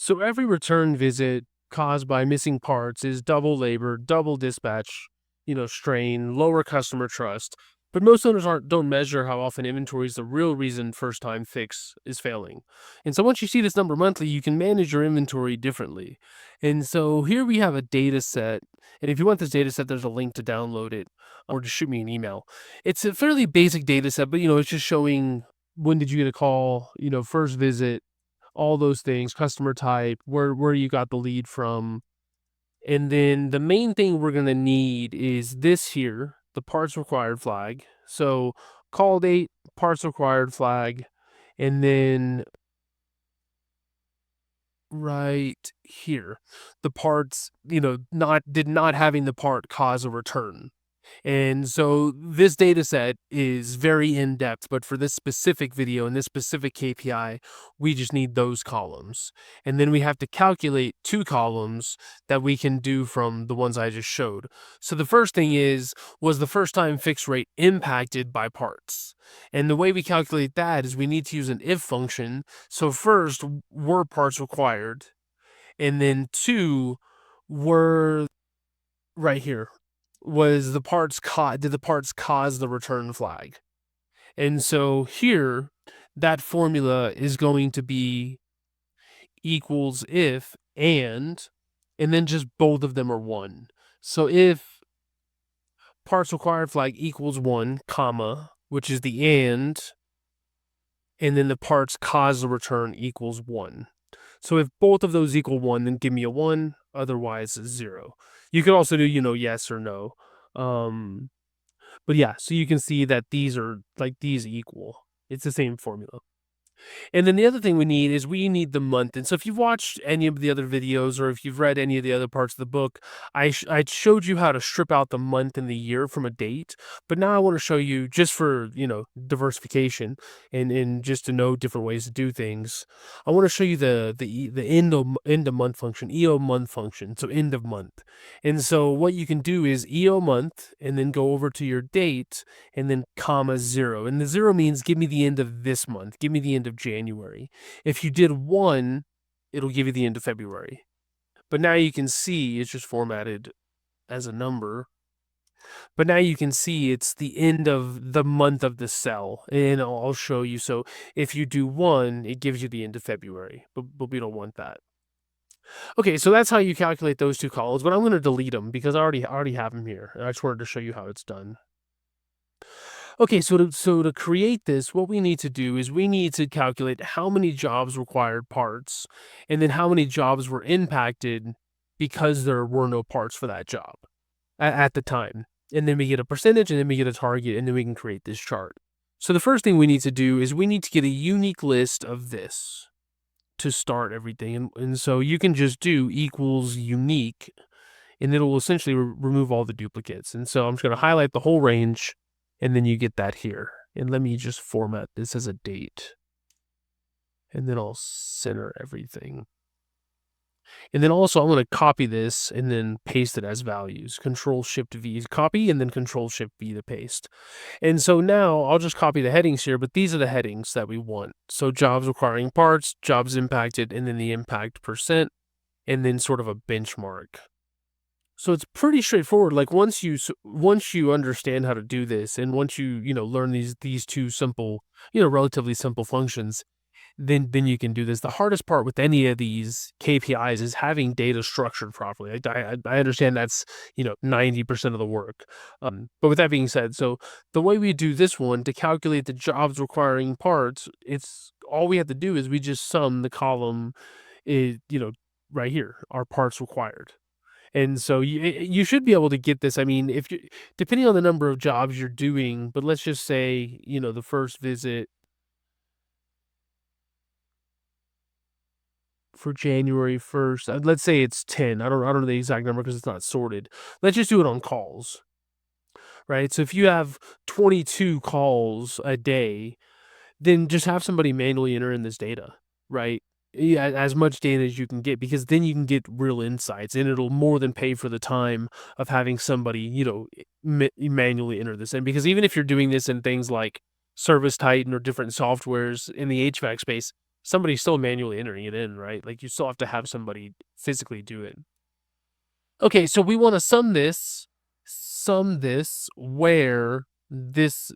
So every return visit caused by missing parts is double labor, double dispatch, strain, lower customer trust. But most owners don't measure how often inventory is the real reason first time fix is failing. And so once you see this number monthly, you can manage your inventory differently. And so here we have a data set. And if you want this data set, there's a link to download it or just shoot me an email. It's a fairly basic data set, but it's just showing when did you get a call, first visit, all those things, customer type, where you got the lead from. And then the main thing we're going to need is this here, the parts required flag. So call date, parts required flag, and then right here, the parts, not having the part cause a return. And so this data set is very in-depth, but for this specific video and this specific KPI, we just need those columns. And then we have to calculate two columns that we can do from the ones I just showed. So the first thing was the first time fix rate impacted by parts? And the way we calculate that is we need to use an if function. So first, were parts required? And then two, were right here, was the parts did the parts cause the return flag? And so here, that formula is going to be equals if and then just both of them are 1. So if parts required flag equals 1, comma, which is the and then the parts cause the return equals 1. So if both of those equal 1, then give me a 1, otherwise 0. You could also do, yes or no. But yeah, so you can see that these are these equal. It's the same formula. And then the other thing we need the month. And so if you've watched any of the other videos or if you've read any of the other parts of the book, I showed you how to strip out the month and the year from a date. But now I want to show you, just for, diversification and just to know different ways to do things, I want to show you the end of month function, EO month function, so end of month. And so what you can do is EO month and then go over to your date and then comma 0. And the 0 means give me the end of this month, give me the end of January. If you did 1, it'll give you the end of February. But now you can see it's just formatted as a number. But now you can see it's the end of the month of the cell. And I'll show you. So if you do 1, it gives you the end of February. But we don't want that. Okay, so that's how you calculate those two columns. But I'm going to delete them because I already have them here. I just wanted to show you how it's done. Okay, so to create this, what we need to do is we need to calculate how many jobs required parts and then how many jobs were impacted because there were no parts for that job at the time. And then we get a percentage and then we get a target and then we can create this chart. So the first thing we need to do is we need to get a unique list of this to start everything. And so you can just do equals unique and it'll essentially remove all the duplicates. And so I'm just going to highlight the whole range. And then you get that here. And let me just format this as a date. And then I'll center everything. And then also I'm going to copy this and then paste it as values. Control-Shift-V to copy and then Control-Shift-V to paste. And so now I'll just copy the headings here, but these are the headings that we want. So jobs requiring parts, jobs impacted, and then the impact percent, and then sort of a benchmark. So it's pretty straightforward. Like once you understand how to do this, and once you learn these two simple, relatively simple functions, then you can do this. The hardest part with any of these KPIs is having data structured properly. I understand that's 90% of the work. But with that being said, so the way we do this one to calculate the jobs requiring parts, it's all we have to do is we just sum the column, right here, our parts required. And so you should be able to get this. I mean, if you, depending on the number of jobs you're doing, but let's just say, the first visit for January 1st, let's say it's 10. I don't know the exact number because it's not sorted. Let's just do it on calls, right? So if you have 22 calls a day, then just have somebody manually enter in this data, right? Yeah, as much data as you can get, because then you can get real insights and it'll more than pay for the time of having somebody, manually enter this in. Because even if you're doing this in things like Service Titan or different softwares in the HVAC space, somebody's still manually entering it in, right? Like you still have to have somebody physically do it. Okay, so we want to sum this where this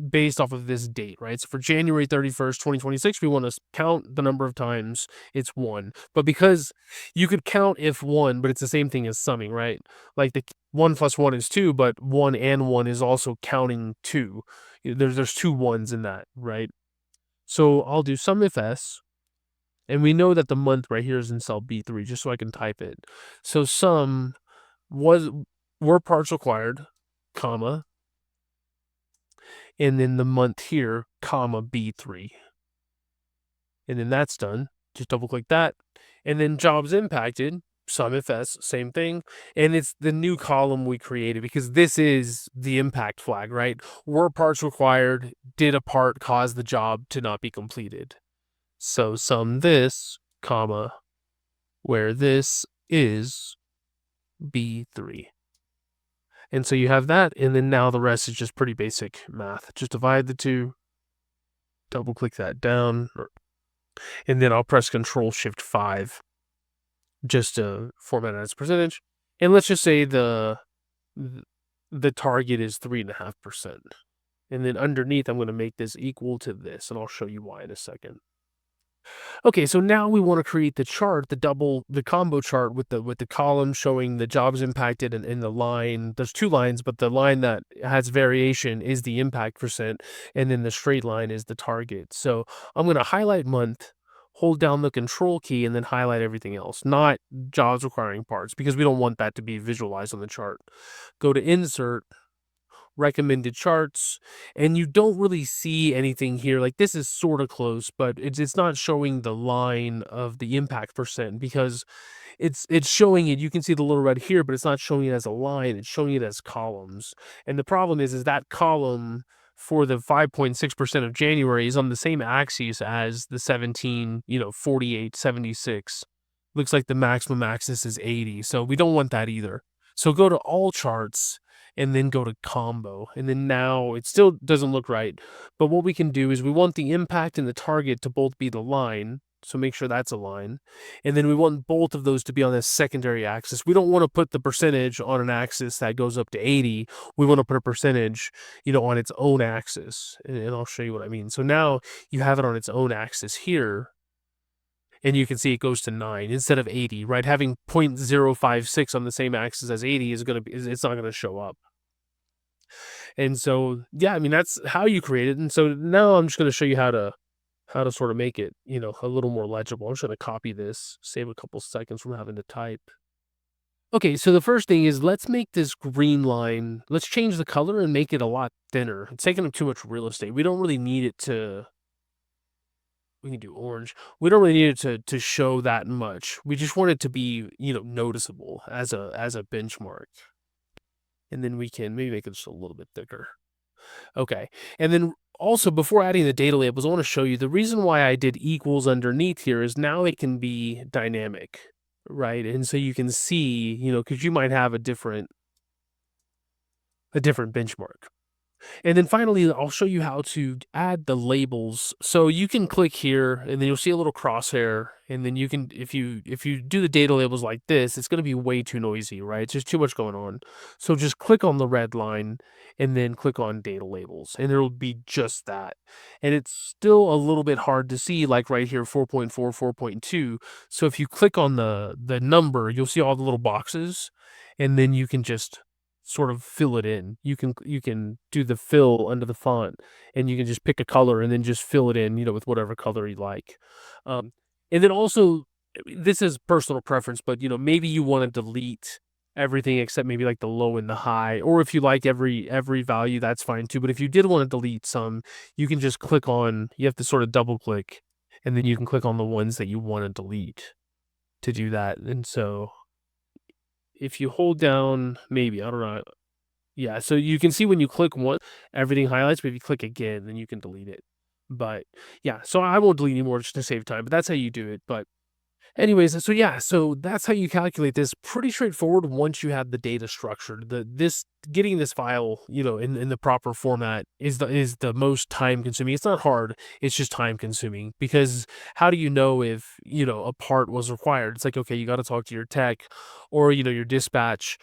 based off of this date, right? So for January 31st, 2026, we want to count the number of times it's 1. But because you could count if 1, but it's the same thing as summing, right? Like the 1 plus 1 is 2, but 1 and 1 is also counting 2. There's 2 ones in that, right? So I'll do SUMIFS, and we know that the month right here is in cell B3, just so I can type it. So sum were parts required, comma, and then the month here, comma, B3. And then that's done. Just double click that. And then jobs impacted, SUMIFS, same thing. And it's the new column we created because this is the impact flag, right? Were parts required? Did a part cause the job to not be completed? So sum this, comma, where this is B3. And so you have that, and then now the rest is just pretty basic math. Just divide the two, double click that down, and then I'll press Control Shift 5 just to format it as a percentage. And let's just say the target is 3.5%. And then underneath, I'm going to make this equal to this, and I'll show you why in a second. Okay, so now we want to create the chart, the combo chart with the column showing the jobs impacted and the line. There's 2 lines, but the line that has variation is the impact percent, and then the straight line is the target. So I'm going to highlight month, hold down the control key, and then highlight everything else, not jobs requiring parts, because we don't want that to be visualized on the chart. Go to Insert, recommended charts, and you don't really see anything here. Like this is sort of close, but it's not showing the line of the impact percent because it's showing it. You can see the little red here, but it's not showing it as a line. It's showing it as columns. And the problem is that column for the 5.6% of January is on the same axis as the 17, 48, 76. Looks like the maximum axis is 80. So we don't want that either. So go to all charts and then go to combo. And then now it still doesn't look right. But what we can do is we want the impact and the target to both be the line. So make sure that's a line. And then we want both of those to be on a secondary axis. We don't want to put the percentage on an axis that goes up to 80. We want to put a percentage, on its own axis. And I'll show you what I mean. So now you have it on its own axis here. And you can see it goes to 9 instead of 80, right? Having 0.056 on the same axis as 80 it's not going to show up. And so, yeah, I mean, that's how you create it. And so now I'm just going to show you how to sort of make it, a little more legible. I'm just going to copy this, save a couple seconds from having to type. Okay, so the first thing is let's make this green line, let's change the color and make it a lot thinner. It's taking up too much real estate. We don't really need it to... We can do orange. We don't really need it to show that much. We just want it to be, noticeable as a benchmark. And then we can maybe make it just a little bit thicker. Okay. And then also before adding the data labels, I want to show you the reason why I did equals underneath here is now it can be dynamic, right? And so you can see, because you might have a different benchmark. And then finally, I'll show you how to add the labels. So you can click here and then you'll see a little crosshair. And then you can, if you do the data labels like this, it's going to be way too noisy, right? It's just too much going on. So just click on the red line and then click on data labels and it'll be just that. And it's still a little bit hard to see, like right here, 4.4, 4.2. So if you click on the number, you'll see all the little boxes and then you can just sort of fill it in. You can do the fill under the font and you can just pick a color and then just fill it in, with whatever color you like. And then also, this is personal preference, but maybe you want to delete everything except maybe like the low and the high, or if you like every value, that's fine too. But if you did want to delete some, you can just click on, you have to sort of double click and then you can click on the ones that you want to delete to do that. And so if you hold down, maybe, I don't know. Yeah, so you can see when you click one, everything highlights, but if you click again, then you can delete it. But yeah, so I won't delete anymore just to save time, but that's how you do it. But Anyways, so yeah, so that's how you calculate this. Pretty straightforward once you have the data structured. This getting this file, in the proper format is the most time consuming. It's not hard. It's just time consuming because how do you know if, a part was required? It's like, okay, you got to talk to your tech or, your dispatch.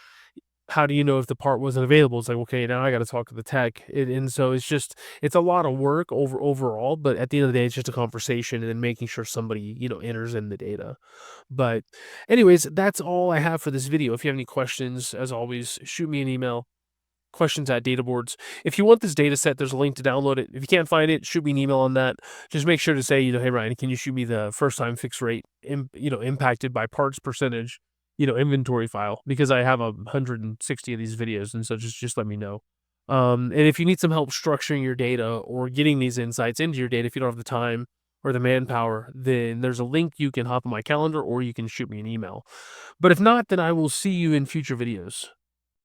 How do you know if the part wasn't available? It's like, okay, now I got to talk to the tech. And so it's a lot of work overall, but at the end of the day, it's just a conversation and then making sure somebody, enters in the data. But anyways, that's all I have for this video. If you have any questions, as always, shoot me an email, questions@databoards. If you want this data set, there's a link to download it. If you can't find it, shoot me an email on that. Just make sure to say, hey, Ryan, can you shoot me the first time fixed rate, impacted by parts percentage, inventory file, because I have 160 of these videos. And so just let me know. And if you need some help structuring your data or getting these insights into your data, if you don't have the time or the manpower, then there's a link. You can hop on my calendar or you can shoot me an email. But if not, then I will see you in future videos.